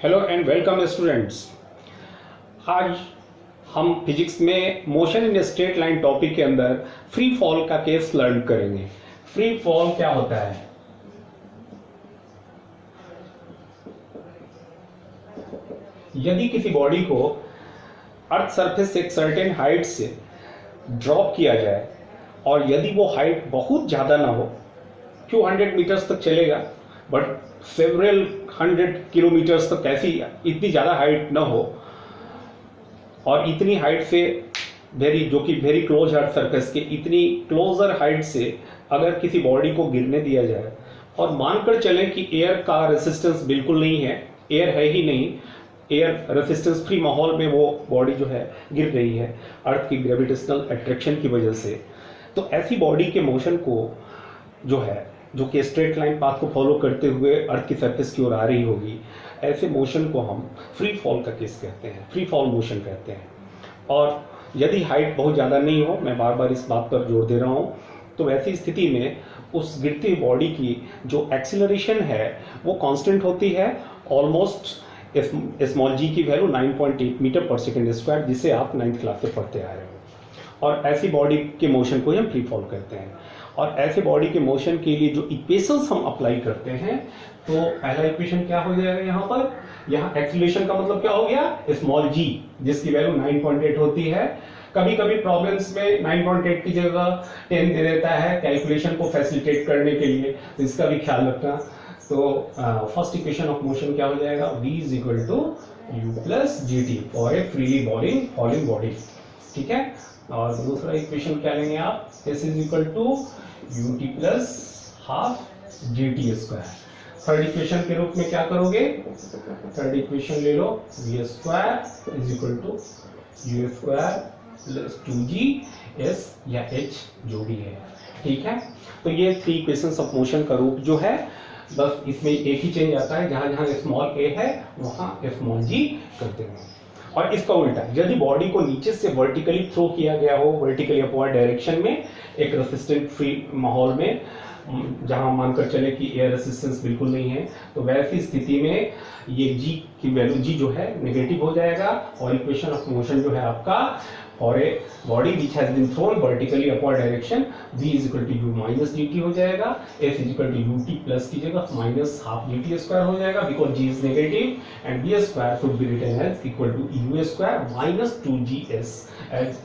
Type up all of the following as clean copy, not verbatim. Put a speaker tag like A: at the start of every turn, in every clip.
A: Hello and welcome students. आज हम physics में motion in straight line topic के अंदर फ्री फॉल का केस लर्न करेंगे। फ्री फॉल क्या होता है? यदि किसी बॉडी को अर्थ सरफेस से एक सर्टेन हाइट से ड्रॉप किया जाए और यदि वो हाइट बहुत ज़्यादा ना हो, फ्यू 100 मीटर्स तक चलेगा, बट सेवरल 100 किलोमीटर्स तक ऐसी इतनी ज़्यादा हाइट ना हो और इतनी हाइट से वेरी क्लोज अर्थ सरफेस के इतनी क्लोजर हाइट से अगर किसी बॉडी को गिरने दिया जाए और मानकर चलें कि एयर का रेसिस्टेंस बिल्कुल नहीं है, एयर है ही नहीं, एयर रेसिस्टेंस फ्री माहौल में वो बॉडी जो है गिर रही है अर्थ की ग्रेविटेशनल अट्रैक्शन की वजह से, तो ऐसी बॉडी के मोशन को जो कि स्ट्रेट लाइन पाथ को फॉलो करते हुए अर्थ की सरफेस की ओर आ रही होगी, ऐसे मोशन को हम फ्री फॉल का केस कहते हैं, फ्री फॉल मोशन कहते हैं। और यदि हाइट बहुत ज़्यादा नहीं हो, मैं बार बार इस बात पर जोर दे रहा हूँ, तो ऐसी स्थिति में उस गिरती हुई बॉडी की जो एक्सीलरेशन है वो कांस्टेंट होती है, ऑलमोस्ट स्मॉल जी की वैल्यू 9.8 मीटर पर सेकेंड स्क्वायर, जिसे आप 9th क्लास से पढ़ते आ रहे हो। और ऐसी बॉडी के मोशन को हम फ्री फॉल कहते हैं। और ऐसे बॉडी के मोशन के लिए जो इक्वेशंस हम अप्लाई करते हैं, तो पहला इक्वेशन क्या हो जाएगा यहाँ एक्सीलरेशन का मतलब क्या हो गया, स्मॉल जी, जिसकी वैल्यू 9.8 होती है। कभी कभी प्रॉब्लम्स में 9.8 की जगह 10 दे देता है कैलकुलेशन को फैसिलिटेट करने के लिए, तो इसका भी ख्याल रखना। तो फर्स्ट इक्वेशन ऑफ मोशन क्या हो जाएगा, v is equal to U plus G T for a freely falling body. ठीक है। और दूसरा इक्वेशन क्या लेंगे आप, s is equal to U T plus half G T square. Third equation के रूप में क्या करोगे, थर्ड इक्वेशन ले लो, v square is equal to U square plus 2g s या h जो भी है। ठीक है। तो ये थ्री इक्वेशंस ऑफ मोशन का रूप जो है, बस इसमें एक ही चेंज आता है, जहां जहां स्मॉल a है वहां स्मॉल g करते हैं। और इसका उल्टा, यदि बॉडी को नीचे से वर्टिकली थ्रो किया गया हो, वर्टिकली अपवर्ड डायरेक्शन में, एक रेसिस्टेंट फ्री माहौल में, जहां मानकर चले कि एयर रेसिस्टेंस बिल्कुल नहीं है, तो वैसी स्थिति में ये g की वैल्यू g जो है नेगेटिव हो जाएगा और इक्वेशन ऑफ मोशन जो है आपका for a body which has been thrown vertically upward direction, v is equal to U minus gt हो जाएगा, s is equal to U T plus की जगह माइनस हाफ gt स्क्वायर हो जाएगा, because g is negative and v square should be written as equal to u square minus 2gs as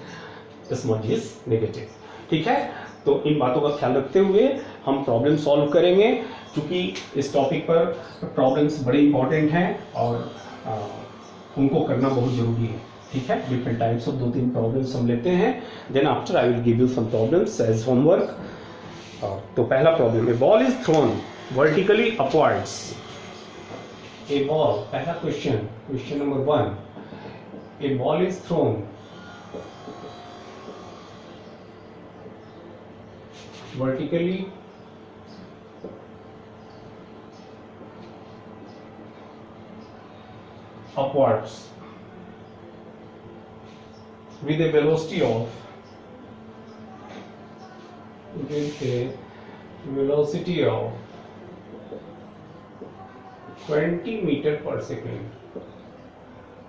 A: small g is negative. ठीक है। तो इन बातों का ख्याल रखते हुए हम प्रॉब्लम सॉल्व करेंगे, क्योंकि इस टॉपिक पर प्रॉब्लम्स बड़े इंपॉर्टेंट हैं और उनको करना बहुत जरूरी है। ठीक है। डिफरेंट टाइप्स ऑफ 2-3 प्रॉब्लम्स हम लेते हैं, then after I will give you some problems as homework. तो पहला problem, a ball is thrown vertically upwards. A ball, पहला question number 1, a ball is thrown vertically upwards with a velocity of 20 meter per second।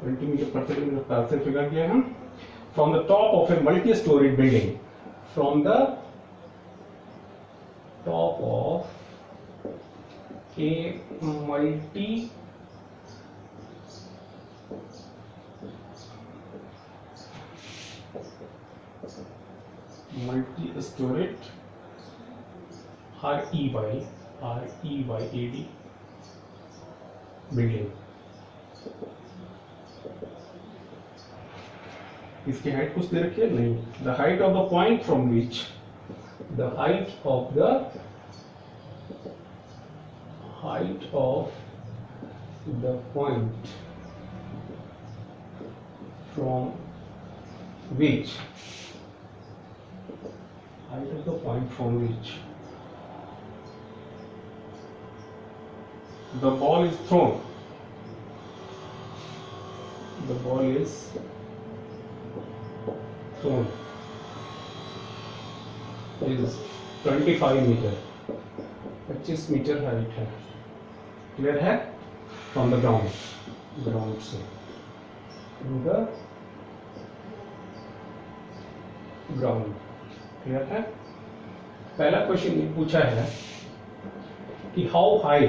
A: 20 meter per second रफ्तार से figure किया हम, from the top of a multi-storied building, from the top of a multi-storied REYAD building. इसकी height कुछ दे रखी है नहीं, the height of the point from which, the height of the point from which the ball is thrown, is 25 metre, 25 metre height है, clear है, from the ground. Ground से, to the ground. Clear है? पहला question ये पूछा है कि how high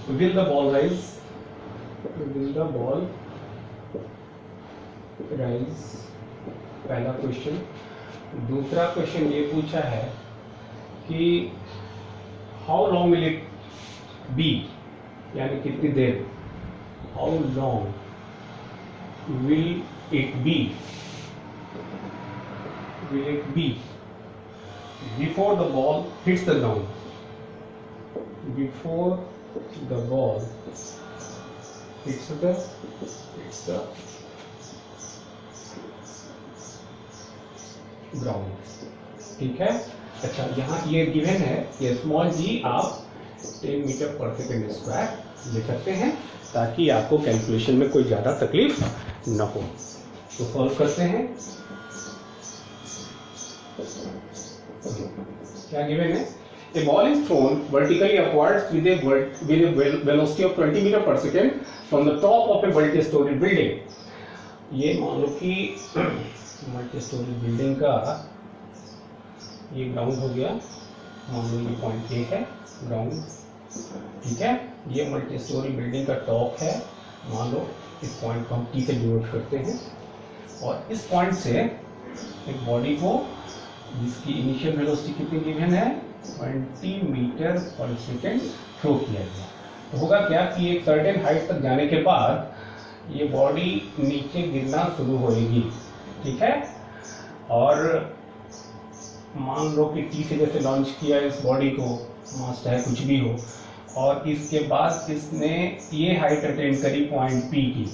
A: will the ball rise, पहला क्वेश्चन। दूसरा क्वेश्चन ये पूछा है कि how long will it be, यानी कितनी देर, how long will it be before the ball hits the ground, hits the ground। ठीक है? अच्छा, यहाँ ये गिवन है, ये स्मॉल जी आप 10 मीटर पर सेकेंड स्क्वायर ले सकते हैं ताकि आपको कैलकुलेशन में कोई ज्यादा तकलीफ न हो। तो सॉल्व करते हैं। क्या गिवन है? A ball is thrown vertically upwards with a velocity of 20 meter per second from the top of a multi-story building। ये मान लो कि मल्टी-स्टोरी बिल्डिंग का ये ग्राउंड हो गया, मान लो ये पॉइंट ए है ग्राउंड। ठीक है? ये मल्टी-स्टोरी बिल्डिंग का टॉप है, मान लो इस पॉइंट को हम टी से डिनोट करते हैं, और इस पॉइंट से एक बॉडी को जिसकी इनिशियल वेलोसिटी कितनी गिवन है 20 मीटर पर सेकेंड थ्रो किया गया। तो होगा क्या कि एक सर्टेन हाइट तक जाने के बाद ये बॉडी नीचे गिरना शुरू होगी। ठीक है? और मान लो कि टी से जैसे लॉन्च किया इस बॉडी को, मास चाहे कुछ भी हो, और इसके बाद इसने ये हाइट अटेंड करी पॉइंट पी की।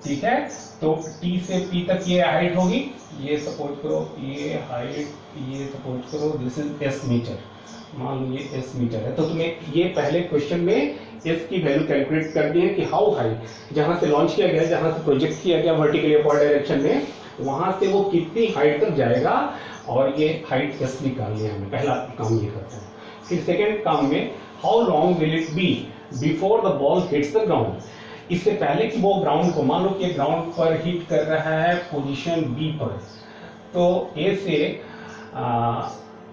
A: ठीक है? तो टी से पी तक ये हाइट होगी, ये सपोज करो ये हाइट, ये सपोज करो दिस इज एस मीटर, मान लो ये एस मीटर है। तो तुम्हें ये पहले क्वेश्चन में एस की वैल्यू कैलकुलेट करनी है कि हाउ हाई, जहां से लॉन्च किया गया, जहां से प्रोजेक्ट किया गया वर्टिकली अपवर्ड डायरेक्शन में, वहां से वो कितनी हाइट तक जाएगा, और ये हाइट एस निकालनी है हमें। पहला काम ये करते हैं। फिर सेकेंड काम में how long will it B before the ball hits the ground. इससे पहले कि वो ग्राउंड को, मान लो कि ग्राउंड पर हिट कर रहा है पोजीशन बी पर, तो ए से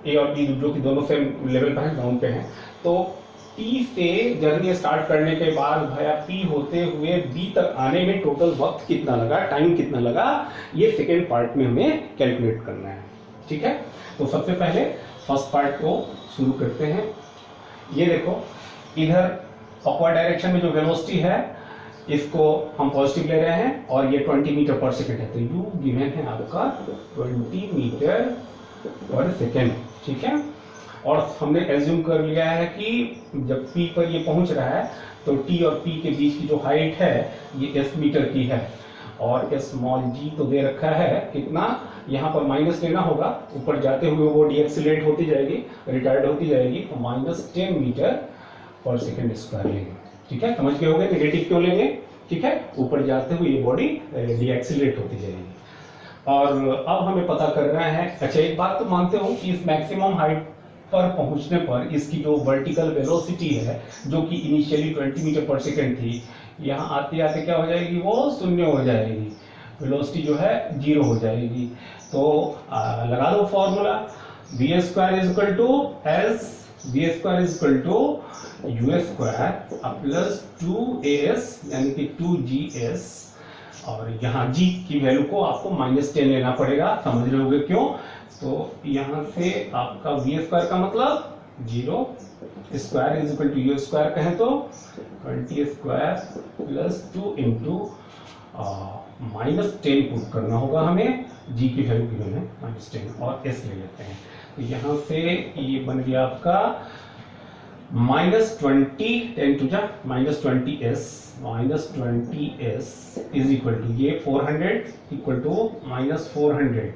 A: ए और बी जो कि दोनों सेम लेवल पर है, ग्राउंड पे हैं, तो टी से जर्नी स्टार्ट करने के बाद भया पी होते हुए बी तक आने में टोटल वक्त कितना लगा, टाइम कितना लगा, ये सेकेंड पार्ट में हमें कैलकुलेट करना है। ठीक है? तो सबसे पहले फर्स्ट पार्ट को शुरू करते हैं। ये देखो, इधर अपवर्ड डायरेक्शन में जो वेलोसिटी है इसको हम पॉजिटिव ले रहे हैं, और ये 20 मीटर पर सेकेंड है, तो यू गिवन है आपका 20 मीटर पर सेकेंड। ठीक है? और हमने एज्यूम कर लिया है कि जब पी पर ये पहुंच रहा है तो टी और पी के बीच की जो हाइट है ये एस मीटर की है, और स्मॉल जी तो दे रखा है कितना, यहाँ पर माइनस लेना होगा, ऊपर जाते हुए वो डीएक्सिलेट होती जाएगी, रिटायर्ड होती जाएगी, तो -10 मीटर पर सेकेंड स्क्वायर लेंगे। ठीक है? समझ गए होंगे नेगेटिव क्यों लेंगे। ठीक है? ऊपर जाते हुए ये बॉडी डीएक्सिलेट होती जाएगी। और अब हमें पता करना है, अच्छा एक बात तो मानते हो कि इस मैक्सिमम हाइट पर पहुंचने पर इसकी जो वर्टिकल वेलोसिटी है जो कि इनिशियली 20 मीटर पर सेकेंड थी, यहाँ आते आते क्या हो जाएगी, वो शून्य हो जाएगी, वेलोसिटी जो है 0 हो जाएगी। तो लगा दो formula, v square is equal to S, v square is equal to u square plus 2as यानी कि 2gs, और यहाँ g की वैल्यू को आपको -10 लेना पड़ेगा। समझ रहे होंगे क्यों? तो यहाँ से आपका v स्क्वायर का मतलब 0, square is equal to u square कहें तो 20 स्क्वायर प्लस 2 इंटू -10 पुट करना होगा हमें, g की वैल्यू गिवन है -10, और s ले लेते हैं। तो यहाँ से ये बन गया आपका -20, 10 टू जा -20s इज इक्वल टू ये 400 equal to -400,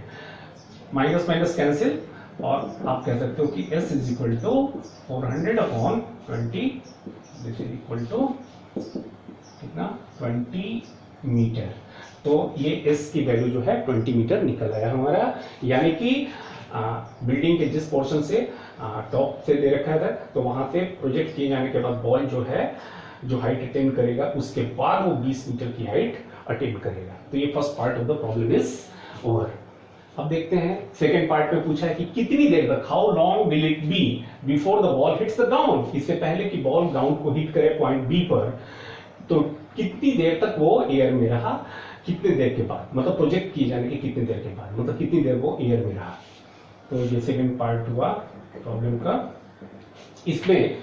A: minus minus cancel, और आप कह सकते हो कि s is equal to 400 upon 20, this is equal to कितना 20 मीटर। तो ये s की वैल्यू जो है 20 मीटर निकल आया हमारा, यानी कि बिल्डिंग के जिस पोर्शन से टॉप से दे रखा है, तो वहां से प्रोजेक्ट किए जाने के बाद बॉल जो है जो हाइट अटेन करेगा उसके बाद वो 20 मीटर की हाइट अटेन करेगा। तो ये first part of the problem is over. अब देखते हैं सेकेंड पार्ट में पूछा है कि कितनी देर तक, how long will it B before the ball hits the ground, इससे पहले कि बॉल ग्राउंड को हिट करे पॉइंट बी पर, तो कितनी देर तक वो एयर में रहा, कितनी देर के बाद, मतलब प्रोजेक्ट किए जाने के कितनी देर के बाद, मतलब कितनी देर वो एयर में रहा। तो ये सेकेंड पार्ट हुआ प्रॉब्लम का। इसमें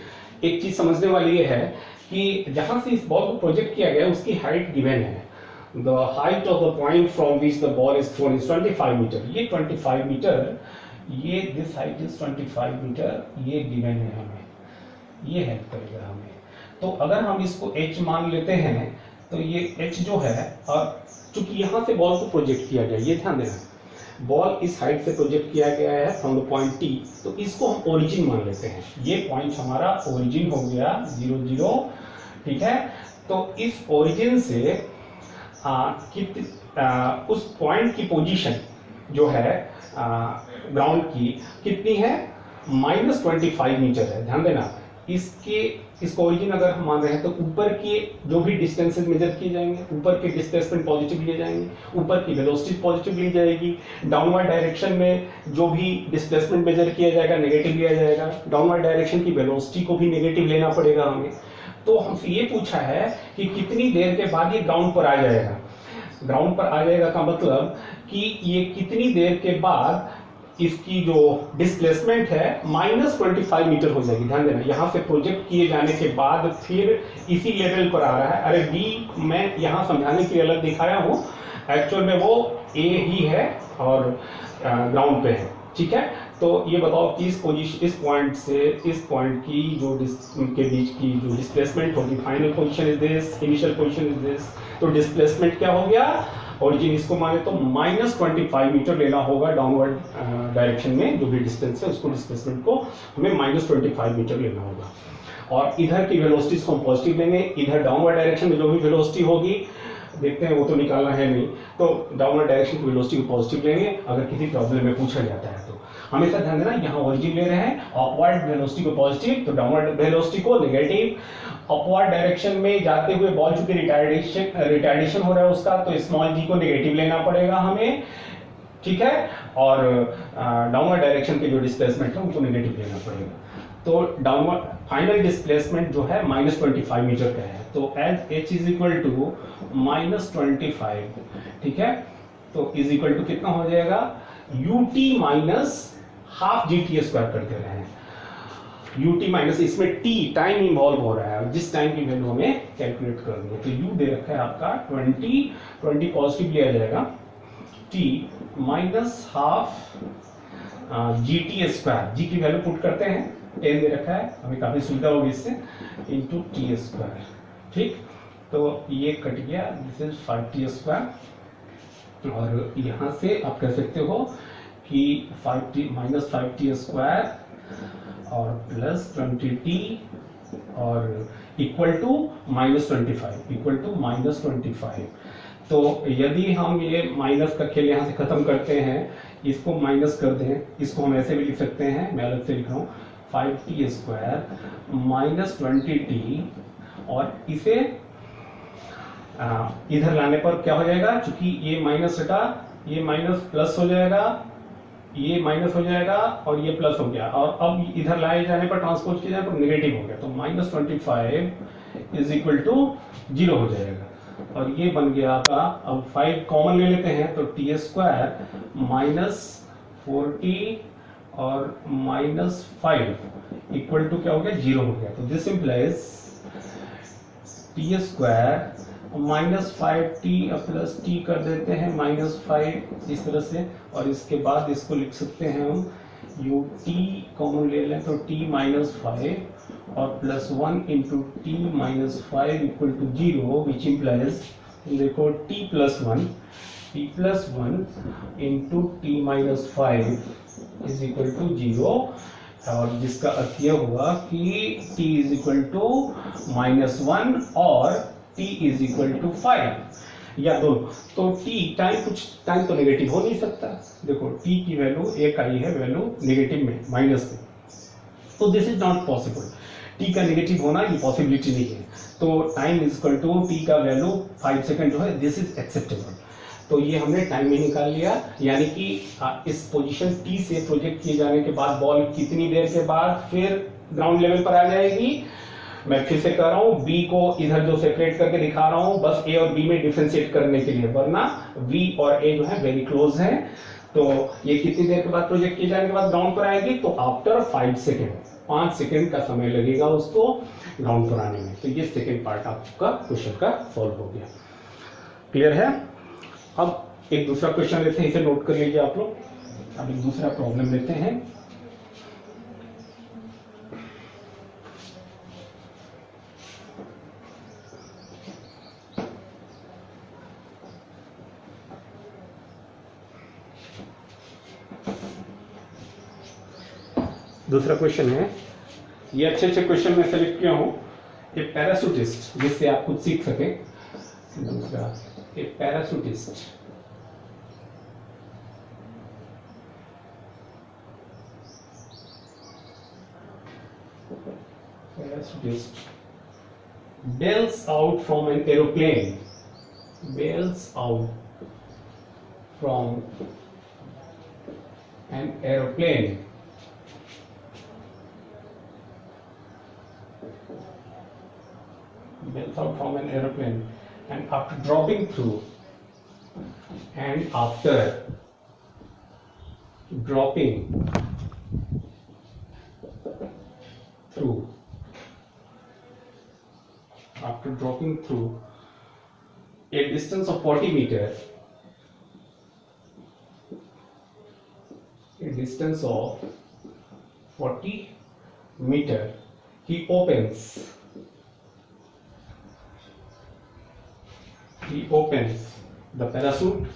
A: एक चीज समझने वाली ये है कि जहां से इस बॉल को प्रोजेक्ट किया गया उसकी हाइट गिवन है। The height of the point from which the ball is thrown is 25 metre. ये 25 मीटर, ये दिस हाइट इज 25 मीटर, ये गिवन है हमें, ये हेल्प करेगा हमें। तो अगर हम इसको h मान लेते हैं तो ये h जो है, और चूंकि यहां से बॉल को प्रोजेक्ट किया गया, ये ध्यान देना, बॉल इस हाइट से प्रोजेक्ट किया गया है फ्रॉम द पॉइंट T, तो इसको हम ओरिजिन मान लेते हैं। ये पॉइंट हमारा ओरिजिन हो गया 0 0, ठीक है। तो इस ओरिजिन से उस पॉइंट की पोजीशन जो है ग्राउंड की कितनी है, -25 मीटर है। ध्यान देना, इसको ओरिजिन अगर हम मान रहे हैं तो ऊपर के जो भी डिस्टेंसेस मेजर किए जाएंगे, ऊपर के डिस्प्लेसमेंट पॉजिटिव लिए जाएंगे, ऊपर की वेलोसिटी पॉजिटिव ली जाएगी, डाउनवर्ड डायरेक्शन में जो भी डिस्प्लेसमेंट मेजर किया जाएगा नेगेटिव लिया जाएगा, डाउनवर्ड डायरेक्शन की वेलोसिटी को भी नेगेटिव लेना पड़ेगा हमें। तो हमसे ये पूछा है कि कितनी देर के बाद ये ग्राउंड पर आ जाएगा। ग्राउंड पर आ जाएगा का मतलब कि ये कितनी देर के बाद इसकी जो डिस्प्लेसमेंट है -25 मीटर हो जाएगी। ध्यान देना, यहां से प्रोजेक्ट किए जाने के बाद फिर इसी लेवल पर आ रहा है। अरे बी मैं यहां समझाने के लिए अलग दिखाया हूं, एक्चुअल में वो ए ही है और ग्राउंड पे है, ठीक है। तो ये बताओ कि इस पॉइंट से इस पॉइंट की जो के बीच की जो डिस्प्लेसमेंट होगी, final position is this, initial position is this, तो डिस्प्लेसमेंट क्या हो गया, ओरिजिन इसको माने तो -25 मीटर लेना होगा डाउनवर्ड डायरेक्शन में जो भी डिस्टेंस है उसको, डिस्प्लेसमेंट को हमें -25 मीटर लेना होगा। और इधर की वेलोसिटीज को हम पॉजिटिव लेंगे, इधर डाउनवर्ड डायरेक्शन में जो भी वेलोसिटी होगी, देखते हैं वो तो निकालना है नहीं, तो डाउनवर्ड डायरेक्शन की वेलोसिटी को पॉजिटिव लेंगे अगर किसी प्रॉब्लम में पूछा जाता है तो। हमेशा ध्यान देना, यहाँ ओरिजिन ले रहे हैं, अपवर्ड वेलोसिटी को पॉजिटिव तो डाउनवर्ड वेलोसिटी को नेगेटिव। अपवर्ड डायरेक्शन में जाते हुए बॉल चूंकि रिटार्डेशन हो रहा है उसका, तो स्मॉल जी को नेगेटिव लेना पड़ेगा हमें, ठीक है। और डाउनवर्ड डायरेक्शन के जो डिस्प्लेसमेंट है उनको नेगेटिव लेना पड़ेगा। तो डाउनवर्ड फाइनल डिस्प्लेसमेंट जो है -25 मीटर का है, तो as h is equal to -25, ठीक है। तो इज इक्वल टू कितना हो जाएगा, ut minus half GT square कर दे रहे हैं। ut माइनस, इसमें t टाइम इन्वॉल्व हो रहा है, जिस टाइम की वैल्यू हमें कैलकुलेट करनी है। तो u दे रखा है आपका 20 पॉजिटिव लिया जाएगा, t minus half GT square, g की वैल्यू पुट करते हैं, 10 दे रखा है, हमें काफी सुविधा होगी इससे, इंटू टी स्क्वायर, ठीक। तो ये कट गया, दिस इज 5t स्क्वायर, और यहां से आप कह सकते हो कि 5t -5t स्क्वायर और प्लस 20t और इक्वल टू -25, तो यदि हम ये माइनस का खेल यहाँ से खत्म करते हैं, इसको माइनस कर दें, इसको हम ऐसे भी लिख सकते हैं, मैं अलग से लिख रहा हूँ, 5t स्क्वायर -20t, और इसे इधर लाने पर क्या हो जाएगा, क्योंकि ये माइनस हटा, ये माइनस प्लस हो जाएगा, ये माइनस हो जाएगा और ये प्लस हो गया, और अब इधर लाए जाने पर ट्रांसपोज किया जाए तो नेगेटिव हो गया, तो -25 इज इक्वल टू 0 हो जाएगा। और ये बन गया आपका, अब 5 कॉमन ले लेते हैं तो t स्क्वायर -4t और -5 इक्वल टू क्या हो गया, 0 हो गया। तो this implies t square -5t plus t कर देते हैं -5 इस तरह से, और इसके बाद इसको लिख सकते हैं हम ut कॉमन ले लें तो t -5 और +1 into t -5 equal to 0, which implies, देखो t +1 into t -5 is equal to 0, और जिसका अर्थ यह हुआ कि t इज इक्वल टू -1 और t इज इक्वल टू 5 या दोनों। तो t टाइम, कुछ टाइम तो नेगेटिव हो नहीं सकता, देखो t की वैल्यू एक आई है, वैल्यू नेगेटिव में, माइनस में, तो this is not possible, T का नेगेटिव होना ये पॉसिबिलिटी नहीं है। तो time is equal to T का वैल्यू 5 सेकंड जो है, दिस इज एक्सेप्टेबल। तो ये हमने टाइम में निकाल लिया, यानी कि इस पोजीशन टी से प्रोजेक्ट किए जाने के बाद बॉल कितनी देर के बाद फिर ग्राउंड लेवल पर आ जाएगी। मैं फिर से कर रहा हूँ, बी को इधर जो सेपरेट करके दिखा रहा हूँ बस ए और बी में डिफरेंशिएट करने के लिए, वरना बी और ए जो है वेरी क्लोज है। तो ये कितनी देर के बाद प्रोजेक्ट किए जाने के बाद ग्राउंड पर आएगी, तो आफ्टर 5 सेकेंड, 5 सेकेंड का समय लगेगा उसको ग्राउंड पर आने में। तो ये सेकेंड पार्ट आपका क्वेश्चन का सॉल्व हो गया। क्लियर है? अब एक दूसरा क्वेश्चन लेते हैं, इसे नोट कर लीजिए आप लोग। अब एक दूसरा प्रॉब्लम लेते हैं। दूसरा क्वेश्चन है, ये अच्छे अच्छे क्वेश्चन मैं सेलेक्ट किया हूं, ए पैराशूटिस्ट, जिससे आप कुछ सीख सके। दूसरा, ए parachutist bails out from an aeroplane, bails out from an aeroplane bails out from an aeroplane and after dropping through a distance of 40 meter, he opens the parachute,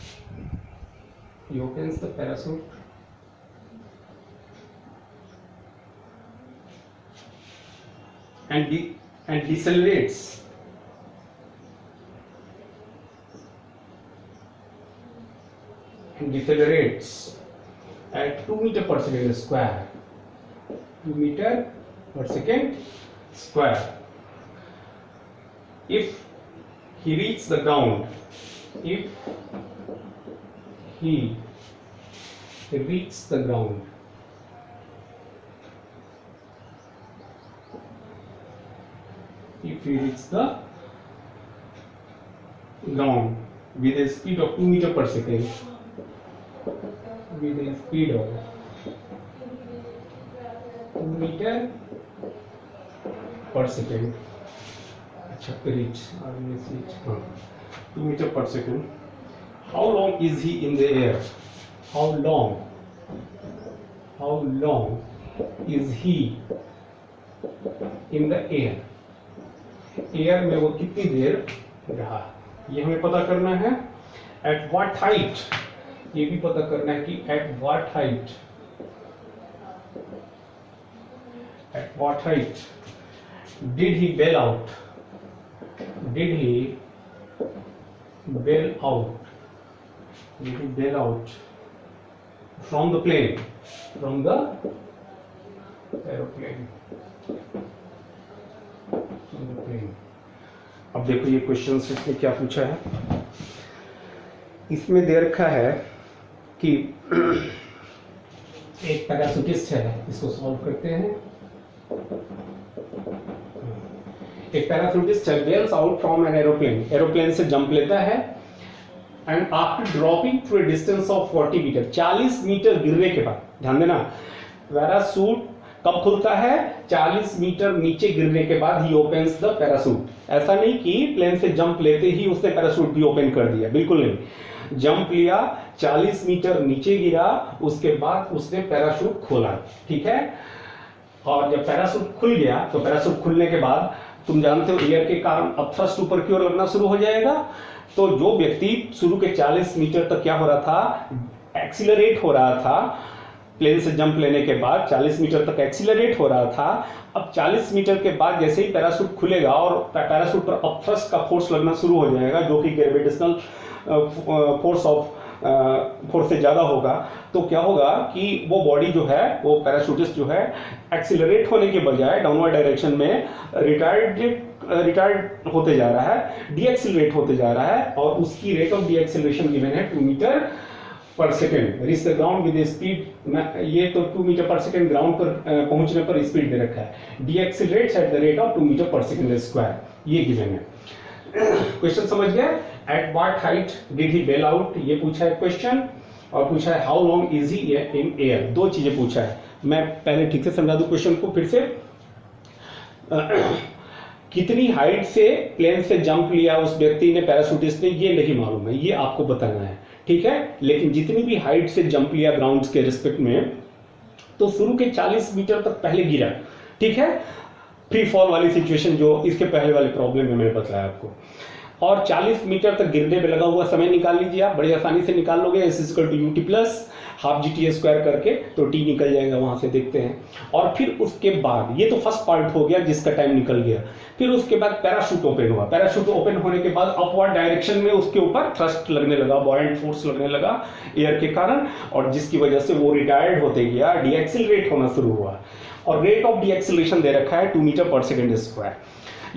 A: and decelerates at 2 meter per second square, 2 meter per second square. If he reaches the ground, with a speed of 2 meter per second, अच्छा, reach 2 meter per second. How long is he in the air? How long is he in the air? Air में वो कितनी देर रहा, ये हमें पता करना है। At what height, ये भी पता करना है कि at what height did he bail out from the plane, from the aeroplane, अब देखो ये क्वेश्चन इसमें क्या पूछा है। इसमें दे रखा है कि एक पैराशूटिस्ट है, इसको सॉल्व करते हैं। एक पैराशूटिस्ट है, bails out from an aeroplane से जंप लेता है and after dropping through a distance of 40 metre, 40 metre गिरने के बाद, ध्यान देना पैराशूट कब खुलता है, 40 मीटर नीचे गिरने के बाद ही ओपन्स द पैराशूट। ऐसा नहीं कि प्लेन से जंप लेते ही उसने पैराशूट भी ओपन कर दिया, बिल्कुल नहीं। जंप लिया, 40 मीटर नीचे गिरा, उसके बाद उसने पैराशूट खोला, ठीक है। और जब पैराशूट खुल गया तो पैराशूट खुलने के बाद तुम जानते हो एयर के कारण अब थ्रस्ट ऊपर की ओर लगना शुरू हो जाएगा। तो जो व्यक्ति शुरू के 40 मीटर तक क्या हो रहा था, एक्सीलरेट हो रहा था, प्लेन से जंप लेने के बाद 40 मीटर तक एक्सीलरेट हो रहा था। अब 40 मीटर के बाद जैसे ही पैराशूट खुलेगा और पैराशूट पर अपथ्रस्ट का फोर्स लगना शुरू हो जाएगा, जो कि ग्रेविटेशनल फोर्स ऑफ फोर्स से ज़्यादा होगा तो क्या होगा कि वो बॉडी जो है, वो पैराशूटिस्ट जो है, एक्सिलरेट होने के बजाय डाउनवर्ड डायरेक्शन में रिटार्ड होते जा रहा है, डीएक्सिलरेट होते जा रहा है, और उसकी रेट ऑफ डीएक्सिलरेशन गिवन है 2 मीटर पर second. Reach the ground with speed, ये तो 2 मीटर पर सेकेंड ग्राउंड पर पहुंचने पर स्पीड दे रखा है, decelerates at the rate of 2 metre पर सेकेंड स्क्वायर, ये गिवन है। क्वेश्चन समझ गया? At what height did he bail out, ये पूछा है क्वेश्चन, और पूछा है how long is he in air, दो चीजें पूछा है। मैं पहले ठीक से समझा दूं क्वेश्चन को फिर से। कितनी हाइट से प्लेन से जंप लिया उस व्यक्ति ने, पैराशूटिस्ट ने, ये नहीं मालूम है, ये आपको बताना है, ठीक है। लेकिन जितनी भी हाइट से जंप लिया ग्राउंड के रिस्पेक्ट में, तो शुरू के 40 मीटर तक पहले गिरा, ठीक है, फ्री फॉल वाली सिचुएशन जो इसके पहले वाले प्रॉब्लम में मैंने बताया आपको, और 40 मीटर तक गिरने में लगा हुआ समय निकाल लीजिए आप, बड़ी आसानी से निकाल लोगे। S = UT plus half GT square करके, तो T निकल जाएगा वहां से, देखते हैं। और फिर उसके बाद, ये तो फर्स्ट पार्ट हो गया जिसका टाइम निकल गया। फिर उसके बाद पैराशूट ओपन हुआ, पैराशूट ओपन होने के बाद अपवर्ड डायरेक्शन में उसके ऊपर थ्रस्ट लगने लगा, बॉयंट फोर्स लगने लगा एयर के कारण, और जिसकी वजह से वो रिटायर्ड होते गया, डीएक्सिलरेट होना शुरू हुआ, और रेट ऑफ डीएक्सिलरेशन दे रखा है 2 मीटर पर सेकेंड स्क्वायर।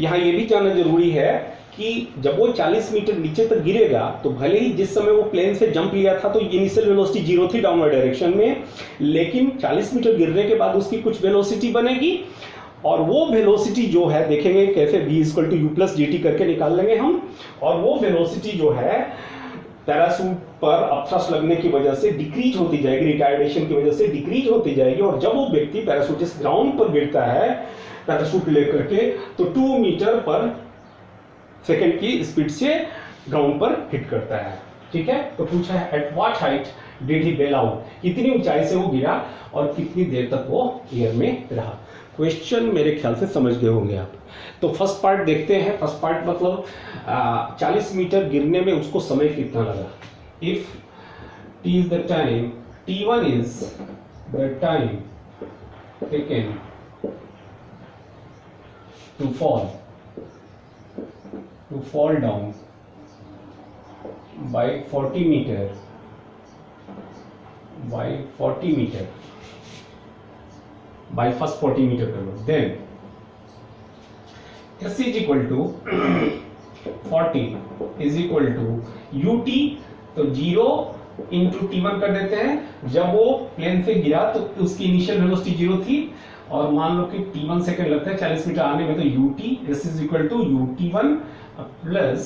A: यहाँ ये भी जानना जरूरी है कि जब वो 40 मीटर नीचे तक गिरेगा, तो भले ही जिस समय वो प्लेन से जंप लिया था तो इनिशियल वेलोसिटी 0 थी डाउनवर्ड डायरेक्शन में, लेकिन 40 मीटर गिरने के बाद उसकी कुछ वेलोसिटी बनेगी, और वो वेलोसिटी जो है, देखेंगे कैसे, V = U + GT करके निकाल लेंगे हम, और वो वेलोसिटी जो है पैराशूट पर अपथ्रस्ट लगने की वजह से डिक्रीज होती जाएगी, रिटार्डेशन की वजह से डिक्रीज होती जाएगी, और जब वो व्यक्ति पैराशूटिस्ट ग्राउंड पर गिरता है पैराशूट लेकर के, तो 2 मीटर पर सेकेंड की स्पीड से ग्राउंड पर हिट करता है, ठीक है। तो पूछा है eight what height did he bail out, कितनी ऊंचाई से वो गिरा और कितनी देर तक वो एयर में रहा। क्वेश्चन मेरे ख्याल से समझ गए होंगे आप। तो फर्स्ट पार्ट देखते हैं। फर्स्ट पार्ट मतलब 40 मीटर गिरने में उसको समय कितना लगा। If t is the time, t1 is the time taken to fall down by 40 meter by first 40 meter कर लो, then S is equal to 40 is equal to ut, तो 0 इंटू T1 कर देते हैं। जब वो प्लेन से गिरा तो उसकी इनिशियल वेलोसिटी 0 थी, और मान लो कि T1 सेकंड लगता है 40 मीटर आने में, तो ut S is equal to ut1 plus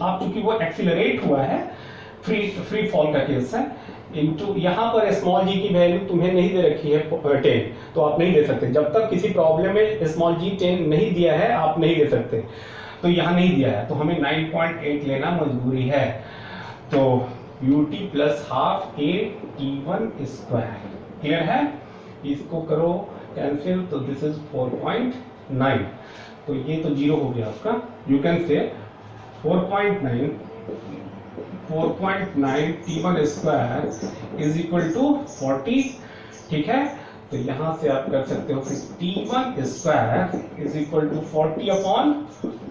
A: half, चूंकि वो एक्सिलरेट हुआ है, फ्री फॉल का केस है, इनटू यहाँ पर स्मॉल जी की वैल्यू तुम्हें नहीं दे रखी है 10, तो आप नहीं दे सकते। जब तक किसी प्रॉब्लम में स्मॉल जी 10 नहीं दिया है आप नहीं दे सकते, तो यहाँ नहीं दिया है, तो हमें 9.8 लेना मजबूरी है। तो ut plus half a t1 square, clear है? इसको करो कैंसिल, तो दिस इज 4.9, तो ये तो 0 हो गया आपका। You can say 4.9 t1 square is equal to 40, ठीक है। तो यहां से आप कर सकते हो कि t1 square is equal to 40 upon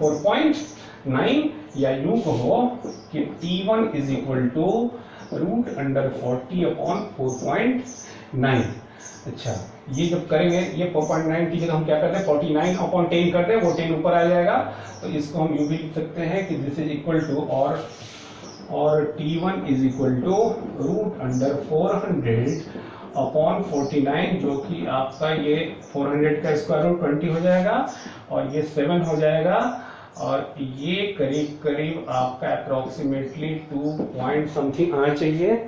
A: 4.9, या यूं कहो कि t1 is equal to √40 upon 4.9। अच्छा, ये जब करेंगे, ये 4.9 की जगह हम क्या करते हैं 49 अपॉन 10 करते हैं, वो 10 ऊपर आ जाएगा, तो इसको हम यूं भी लिख सकते हैं कि दिस इज इक्वल टू, और t1 is equal to √400 upon 49, जो कि आपका ये 400 का स्क्वायर रूट 20 हो जाएगा, और ये 7 हो जाएगा, और ये करीब करीब आपका अप्रोक्सीमेटली 2 पॉइंट समथिंग आना चाहिए,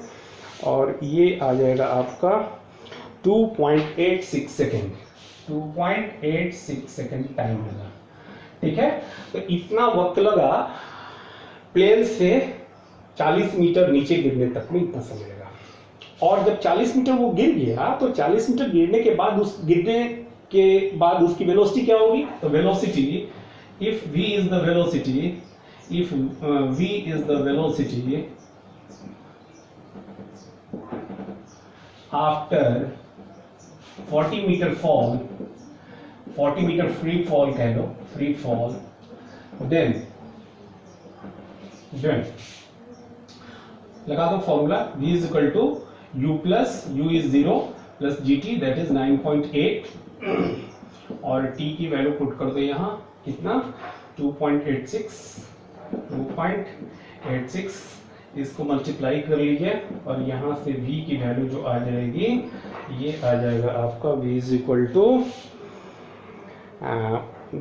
A: और ये आ जाएगा आपका 2.86 सेकेंड, 2.86 सेकेंड टाइम लगा, ठीक है। तो इतना वक्त लगा प्लेन से 40 मीटर नीचे गिरने तक में, इतना समय लगा। और जब 40 मीटर वो गिर गया, तो 40 मीटर गिरने के बाद उसकी वेलोसिटी क्या होगी? तो velocity, if v is the velocity after 40 meter fall, 40 meter free fall कह लो, free fall, then लगा दो formula, v is equal to u plus u is 0 plus gt that is 9.8 और t की वैल्यू पुट कर दो यहाँ कितना 2.86 इसको मल्टीप्लाई कर लीजिए और यहाँ से v की वैल्यू जो आ जाएगी ये आ जाएगा आपका v इज इक्वल टू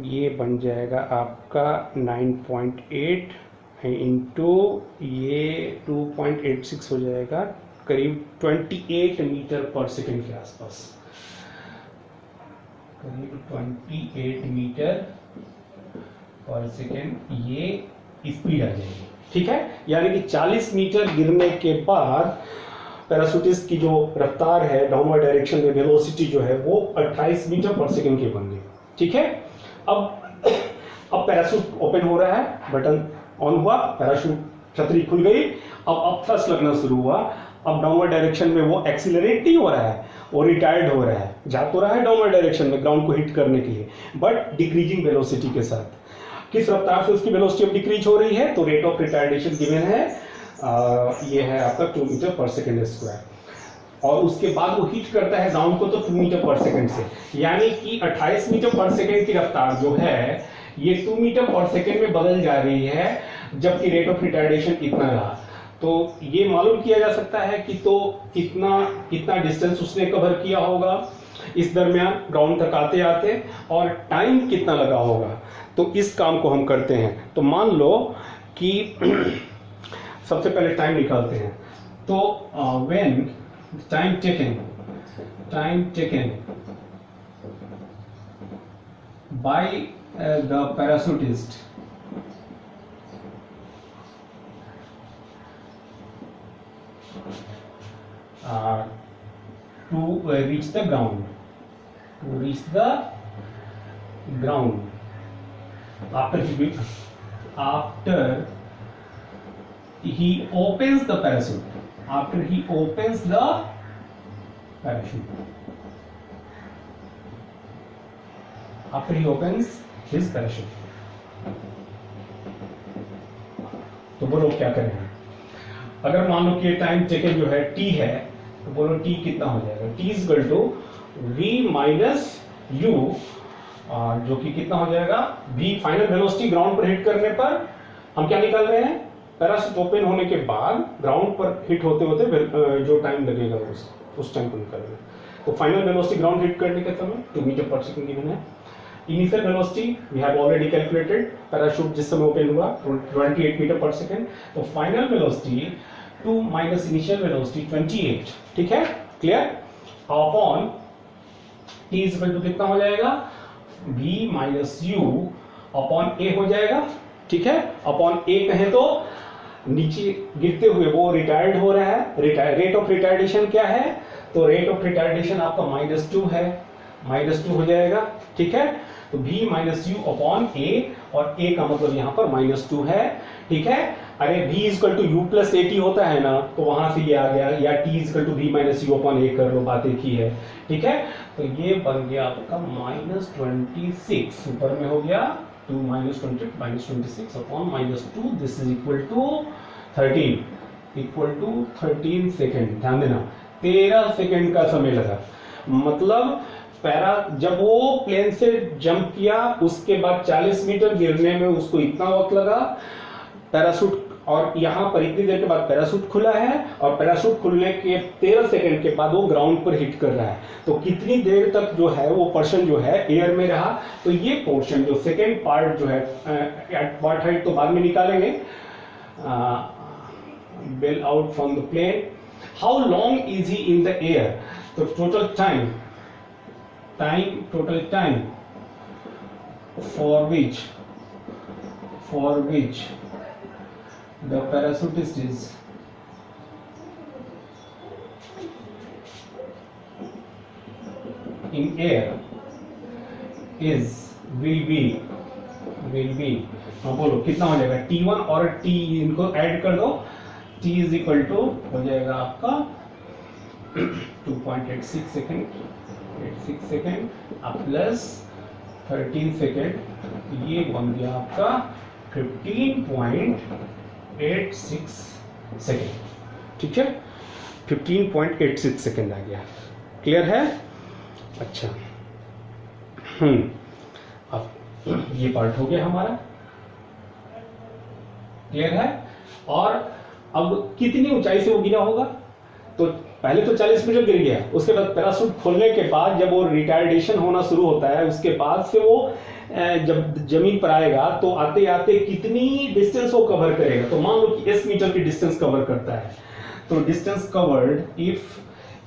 A: ये बन जाएगा आपका 9.8 इंटू ये 2.86 हो जाएगा करीब 28 मीटर पर सेकेंड के आसपास, करीब 28 मीटर पर सेकेंड ये स्पीड आ जाएगी। ठीक है, यानी कि 40 मीटर गिरने के बाद पैराशूटिस्ट की जो रफ्तार है डाउनवर्ड डायरेक्शन में वेलोसिटी जो है वो 28 मीटर पर सेकेंड की बन गई। ठीक है, अब पैराशूट ओपन हो रहा है, बटन ऑन हुआ, पैराशूट छतरी खुल गई, अब थ्रस्ट लगना शुरू हुआ। अब डाउनवर्ड डायरेक्शन में वो एक्सीलरेट नहीं हो रहा है, वो रिटायर्ड हो रहा है, जा तो रहा है डाउनवर्ड डायरेक्शन में ग्राउंड को हिट करने के लिए, बट डिक्रीजिंग वेलोसिटी के साथ। किस रफ्तार से उसकी वेलोसिटी अब डिक्रीज हो रही है, तो रेट ऑफ रिटार्डेशन गिवन है ये है आपका 2 मीटर पर सेकेंड स्क्वायर, और उसके बाद वो हिट करता है ग्राउंड को तो 2 मीटर पर सेकेंड से, यानी कि 28 मीटर पर सेकेंड की रफ्तार जो है ये 2 मीटर पर सेकेंड में बदल जा रही है, जबकि रेट ऑफ रिटार्डेशन इतना रहा। तो ये मालूम किया जा सकता है कि तो कितना डिस्टेंस उसने कवर किया होगा इस दरमियान ग्राउंड तक आते आते, और टाइम कितना लगा होगा। तो इस काम को हम करते हैं। तो मान लो कि सबसे पहले टाइम निकालते हैं, तो when time taken by the parachutist to reach the ground, after he opens the parachute, his parachute। तो बोलो क्या करें, अगर मान लो कि टाइम टेकन जो है t है, तो बोलो t कितना हो जाएगा, t is equal to v minus u, जो कि कितना हो जाएगा v फाइनल वेलोसिटी ग्राउंड पर हिट करने पर। हम क्या निकाल रहे हैं, पैराशूट ओपन होने के बाद ग्राउंड पर हिट होते होते जो टाइम लगेगा उस टाइम को निकाल रहे हैं। तो फाइनल वेलोसिटी ग्राउंड हिट करने के समय 2 मीटर पर सेकंड गिवन है। Initial velocity we have already calculated, parachute जिस समय ओपन हुआ 28 मीटर पर सेकंड, तो final velocity 2 minus initial velocity 28। ठीक है, clear. Upon t is equal to कितना हो जाएगा, v minus u upon a हो जाएगा। ठीक है, अपॉन a कहें तो नीचे गिरते हुए वो रिटायर्ड हो रहा है, रेट ऑफ रिटायर्डेशन क्या है, तो रेट ऑफ रिटायर्डेशन आपका -2 है, -2 हो जाएगा। ठीक है, तो v minus U upon a, और a का मतलब यहाँ पर -2 है। ठीक है, अरे v is equal to U plus A T होता है ना, तो वहां से ये आ गया, या t is equal to v minus U upon a कर लो, बातें की है। ठीक है, तो ये बन गया आपका -26, ऊपर में हो गया 2 minus 26 upon -2, this is equal to 13 second. ध्यान देना 13 सेकेंड का समय लगा, मतलब जब वो प्लेन से जंप किया उसके बाद 40 मीटर गिरने में उसको इतना वक्त लगा पैराशूट, और यहाँ पर इतनी देर के बाद पैराशूट खुला है, और पैराशूट खुलने के 13 सेकंड के बाद वो ग्राउंड पर हिट कर रहा है। तो कितनी देर तक जो है वो पर्सन जो है एयर में रहा, तो ये पोर्शन जो सेकेंड पार्ट जो है पार्ट हाइट तो बाद में निकालेंगे, bail out from the plane, how long is he in the air, तो total time for which the parachutist is in air will be बोलो कितना हो जाएगा, t1 और t इनको ऐड कर दो, t इज इक्वल टू हो जाएगा आपका 2.86 सेकेंड प्लस 13 सेकेंड, ये बन गया आपका 15.86 सेकेंड। ठीक है, 15.86 सेकेंड आ गया। क्लियर है? अच्छा, अब ये पार्ट हो गया हमारा, क्लियर है। और अब कितनी ऊंचाई से वो गिरा होगा? तो पहले तो 40 मीटर गिर गया, उसके बाद पैराशूट खोलने के बाद जब वो रिटायर्डेशन होना शुरू होता है, उसके बाद से वो जब जमीन पर आएगा तो आते आते कितनी डिस्टेंस वो कवर करेगा? तो मान लो कि s मीटर की डिस्टेंस कवर करता है, तो distance covered, if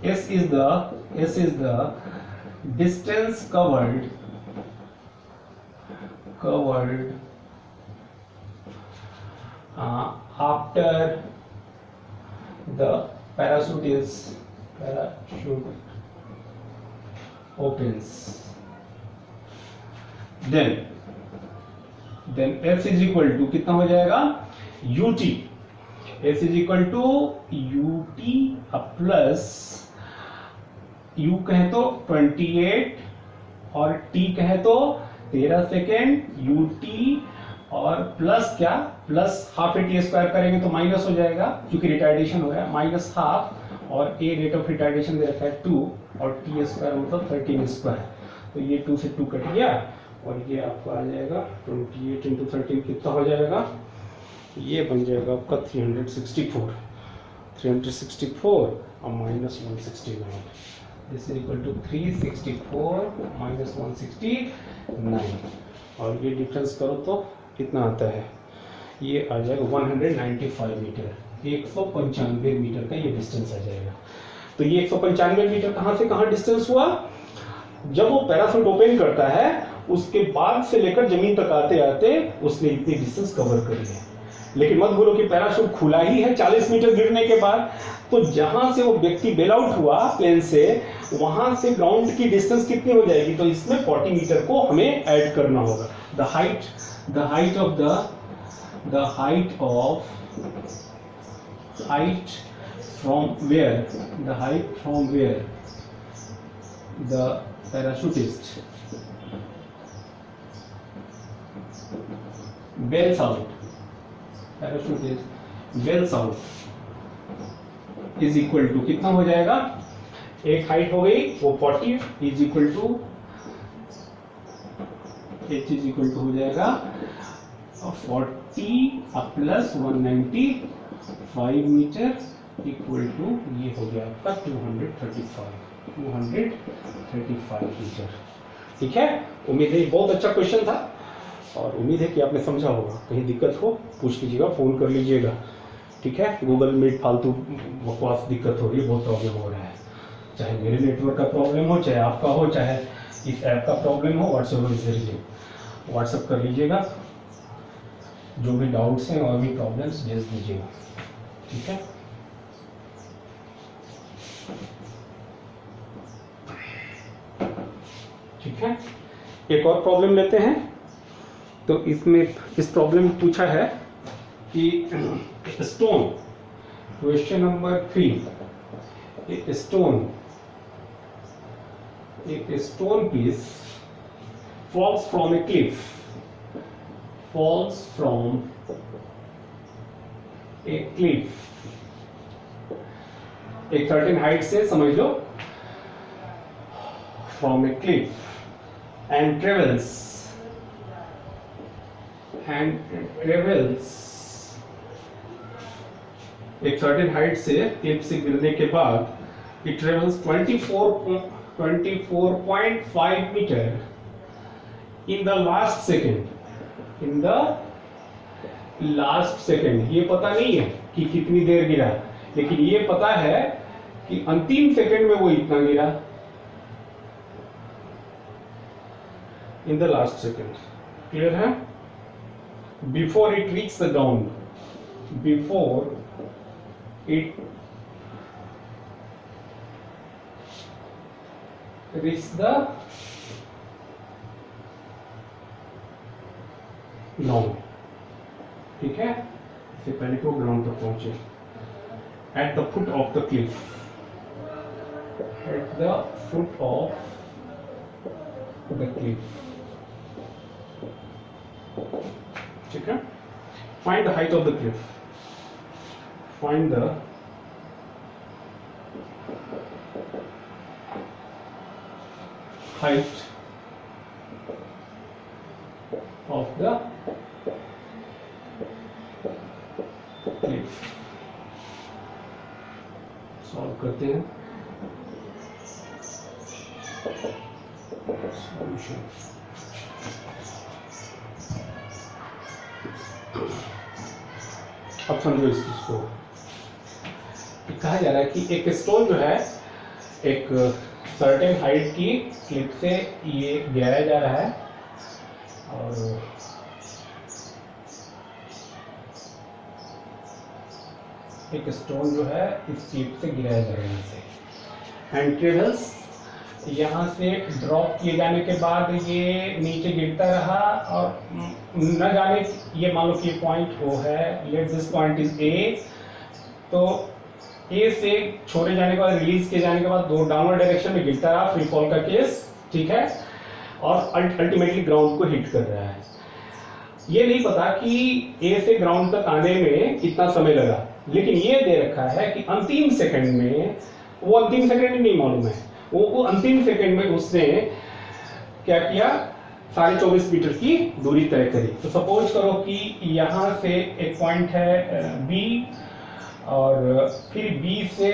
A: s is the distance covered after the parachute opens, then s is equal to कितना हो जाएगा? ut, s is equal to ut plus u कहे तो 28 और t कहे तो 13 सेकेंड, ut और प्लस क्या, plus half A T square करेंगे तो माइनस हो जाएगा क्योंकि रिटायर्डेशन हो गया, माइनस हाफ, और ए रेट ऑफ रिटायर्डेशन दे रखा है 2 और टी स्क्वायर मतलब 13 स्क्वायर, तो ये 2 से 2 कट गया और ये आपको आ जाएगा 28 इंटू 13 कितना हो जाएगा? ये बन जाएगा आपका 364 और minus 169, this is equal to 364 minus 169, और ये डिफरेंस करो तो कितना आता है? ये आ जाएगा 195 मीटर, 195 मीटर का ये डिस्टेंस आ जाएगा। तो ये 195 मीटर कहाँ से कहाँ डिस्टेंस हुआ? जब वो पैराशूट ओपन करता है उसके बाद से लेकर जमीन तक आते आते उसने इतनी डिस्टेंस कवर कर लिया। लेकिन मत भूलो कि पैराशूट खुला ही है 40 मीटर गिरने के बाद, तो जहां से वो व्यक्ति बेल आउट हुआ प्लेन से, वहां से ग्राउंड की डिस्टेंस कितनी हो जाएगी? तो इसमें 40 मीटर को हमें ऐड करना होगा। The height from where the parachutist bails out is equal to कितना हो जाएगा? एक हाइट हो गई वो 40 is equal to h is equal to हो जाएगा 40 प्लस 195 मीटर इक्वल टू ये हो गया आपका 235 मीटर। ठीक है, उम्मीद है बहुत अच्छा क्वेश्चन था और उम्मीद है कि आपने समझा होगा। कहीं दिक्कत हो पूछ लीजिएगा, फोन कर लीजिएगा। ठीक है, गूगल मीट फालतू बकवास दिक्कत हो रही है, बहुत प्रॉब्लम हो रहा है, चाहे मेरे नेटवर्क का प्रॉब्लम हो, चाहे आपका हो, चाहे इस ऐप का प्रॉब्लम हो, व्हाट्सएप कर लीजिएगा। जो भी डाउट्स हैं और भी प्रॉब्लम्स भेज दीजिएगा। ठीक है, ठीक है, एक और प्रॉब्लम लेते हैं। तो इसमें इस प्रॉब्लम में पूछा है कि स्टोन, क्वेश्चन नंबर 3, एक stone piece falls from a cliff, एक सर्टेन हाइट से समझ लो, from a cliff and travels एक सर्टेन हाइट से क्लिफ से गिरने के बाद it travels 24.5 metre in the last second। ये पता नहीं है कि कितनी देर गिरा, लेकिन ये पता है कि अंतिम सेकंड में वो इतना गिरा, in the last second। Clear है? before it reaches the ground, ground. ठीक है, इससे पहले को ग्राउंड तक पहुंचे। At the foot of the Cliff, ठीक है। Find the height of the Cliff, find the height of the cliff. Solve करते हैं सॉल्यूशन। अब समझो इस चीज को, कहा जा रहा है कि एक स्टोन जो है एक सर्टेन हाइट की क्लिप से ये गिराया जा रहा है और एक स्टोन जो है इस क्लिप से गिराया जा रहा है इसे, एंड ट्रेवल्स यहाँ से ड्रॉप किए जाने के बाद ये नीचे गिरता रहा और न जाने, ये मान लो कि पॉइंट ओ है, let this point is a, तो ए से छोड़े जाने के बाद, रिलीज किए जाने के बाद दो डाउनवर्ड डायरेक्शन में गिरता रहा, फ्री फॉल का केस, ठीक है, और अल्टीमेटली ग्राउंड को हिट कर रहा है। ये नहीं पता कि ए से ग्राउंड तक आने में कितना समय लगा, लेकिन ये दे रखा है कि अंतिम सेकंड में, वो अंतिम सेकंड ही नहीं मालूम है, वो अंतिम सेकंड में उसने क्या किया, 24.5 मीटर की दूरी तय करी। तो सपोज करो कि यहाँ से एक पॉइंट है बी और फिर बी से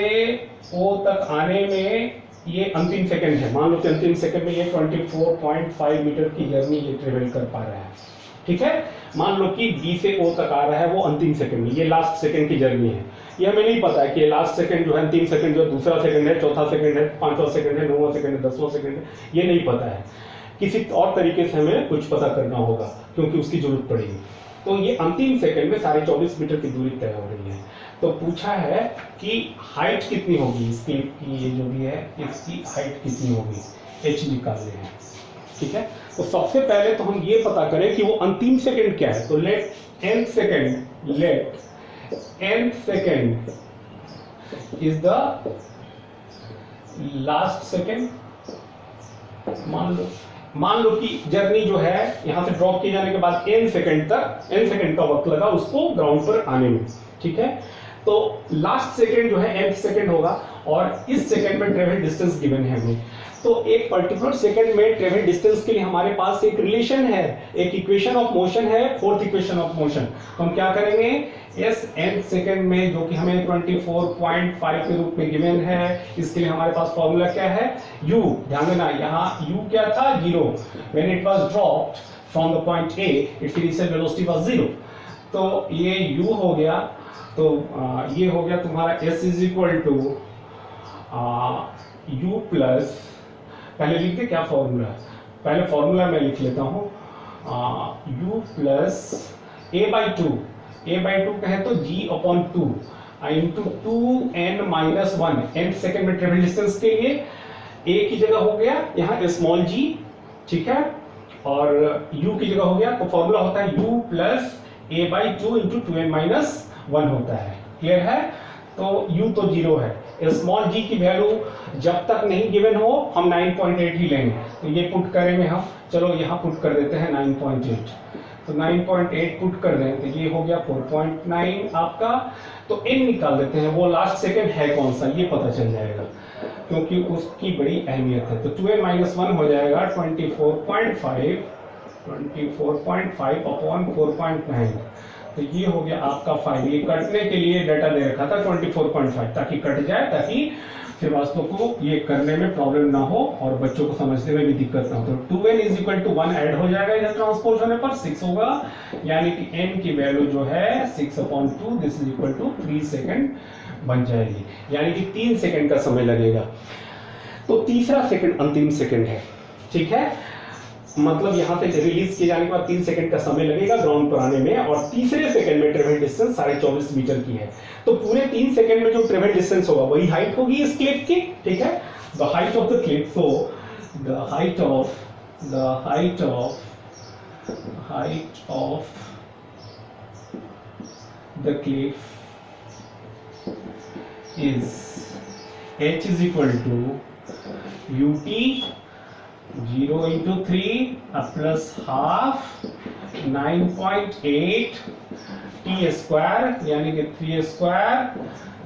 A: ओ तक आने में ये अंतिम सेकंड है, मान लो कि अंतिम सेकंड में ये 24.5 मीटर की जर्नी ये ट्रेवल कर पा रहा है, ठीक है। मान लो कि बी से ओ तक आ रहा है वो अंतिम सेकंड में, ये लास्ट सेकंड की जर्नी है। ये हमें नहीं पता है कि लास्ट सेकंड जो है, अंतिम सेकंड जो है, दूसरा सेकंड है, चौथा सेकंड है, पांचवा सेकंड है, 9वां सेकंड है, 10वां सेकंड है, ये नहीं पता है। किसी और तरीके से हमें कुछ पता करना होगा क्योंकि उसकी जरूरत पड़ेगी। तो ये अंतिम सेकंड में 24.5 मीटर की दूरी तय हो रही है। तो पूछा है कि हाइट कितनी होगी इस क्लिप की, ये जो भी है इसकी हाइट कितनी होगी, h निकालने हैं, ठीक है। तो सबसे पहले तो हम ये पता करें कि वो अंतिम सेकंड क्या है। तो let nth second is the last second. मान लो कि जर्नी जो है यहां से ड्रॉप किए जाने के बाद n सेकंड का वक्त लगा उसको ग्राउंड पर आने में, ठीक है। तो लास्ट सेकंड जो है nth सेकंड होगा और इस सेकंड में ट्रेवल डिस्टेंस गिवन है हमें। तो एक पर्टिकुलर सेकंड में ट्रेवल डिस्टेंस के लिए हमारे पास एक रिलेशन है, एक इक्वेशन ऑफ मोशन है, फोर्थ इक्वेशन ऑफ मोशन। तो हम क्या करेंगे, इस nth सेकंड में जो कि हमें 24.5 के रूप में गिवन है, इसके लिए हमारे पास फॉर्मूला क्या है, u। ध्यान देना यहाँ u क्या था, 0। When it was dropped from the point a it's initial velocity was 0। तो ये u हो गया। तो ये हो गया तुम्हारा s is equal to u plus, पहले लिख दे क्या फॉर्मूला, पहले फॉर्मूला मैं लिख लेता हूँ, u प्लस a/2 कहे तो g/2 into 2n-1, nth second में ट्रेवल डिस्टेंस के लिए a की जगह हो गया यहाँ स्मॉल g, ठीक है, और u की जगह हो गया। तो फॉर्मूला होता है u plus a/2 into 2n-1 होता है, क्लियर है। तो u तो 0 है, स्मॉल g की वैल्यू जब तक नहीं गिवन हो हम 9.8 ही लेंगे। तो ये पुट करेंगे हम, चलो यहाँ पुट कर देते हैं 9.8। तो 9.8 पुट कर दें तो ये हो गया 4.9 आपका। तो n निकाल देते हैं, वो लास्ट सेकंड है कौन सा ये पता चल जाएगा क्योंकि उसकी बड़ी अहमियत है। तो 2n-1 हो जाएगा 24.5 अपॉन 4.9। तो ये हो गया आपका 5। ये कटने के लिए डाटा दे रखा था 24.5 ताकि कट जाए, ताकि श्रीवास्तव को ये करने में प्रॉब्लम ना हो और बच्चों को समझने में भी दिक्कत ना हो। तो 2n is equal to 1 add हो जाएगा इधर ट्रांसपोज होने पर 6 होगा, यानी कि n की वैल्यू जो है 6/2 this is equal to 3 second बन जाएगी, यानी कि 3 सेकंड का समय लगेगा। तो तीसरा सेकंड अंतिम सेकंड है, ठीक है, मतलब यहाँ से रिलीज किए जाने के बाद 3 सेकंड का समय लगेगा ग्राउंड पर आने में, और तीसरे सेकंड में ट्रेवल डिस्टेंस 24.5 मीटर की है। तो पूरे 3 सेकंड में जो ट्रेवल डिस्टेंस होगा वही हाइट होगी इस क्लिप की, ठीक है। The height of the clip, so the height of the clip is h is equal to ut 0 into 3 plus half 9.8 t square, यानी कि 3 स्क्वायर,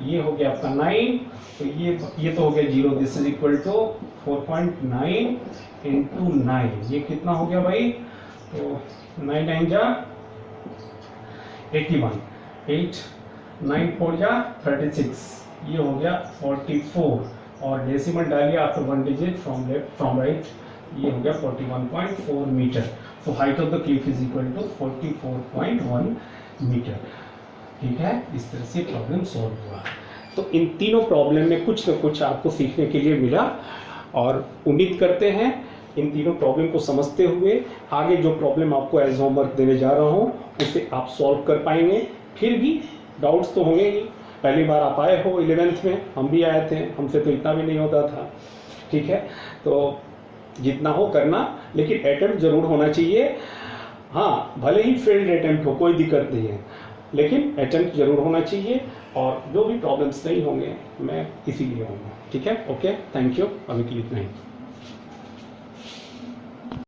A: ये हो गया आपका 9। तो ये तो हो गया 0, this is equal to 4.9 into 9, ये कितना हो गया भाई? तो 9 9 जा 81, 8 9 4 जा 36, ये हो गया 44, और डेसिमल डालिए after one digit from left from right, ये हो गया 41.4 metre. So height of the cliff is equal to 44.1 metre. ठीक है, इस तरह से प्रॉब्लम सॉल्व हुआ। तो इन तीनों प्रॉब्लम में कुछ न कुछ आपको सीखने के लिए मिला, और उम्मीद करते हैं इन तीनों प्रॉब्लम को समझते हुए आगे जो प्रॉब्लम आपको एज होमवर्क देने जा रहा हूँ उसे आप सॉल्व कर पाएंगे। फिर भी डाउट्स तो होंगे ही, पहली बार आप आए हो 11th में, हम भी आए थे, हमसे तो इतना भी नहीं होता था। ठीक है, तो जितना हो करना, लेकिन अटेम्प्ट जरूर होना चाहिए। हाँ, भले ही फेल्ड अटेम्प्ट हो कोई दिक्कत नहीं है, लेकिन अटेम्प्ट जरूर होना चाहिए, और जो भी प्रॉब्लम्स नहीं होंगे मैं इसीलिए होंगे। ठीक है, ओके, थैंक यू, अभी के लिए इतना ही।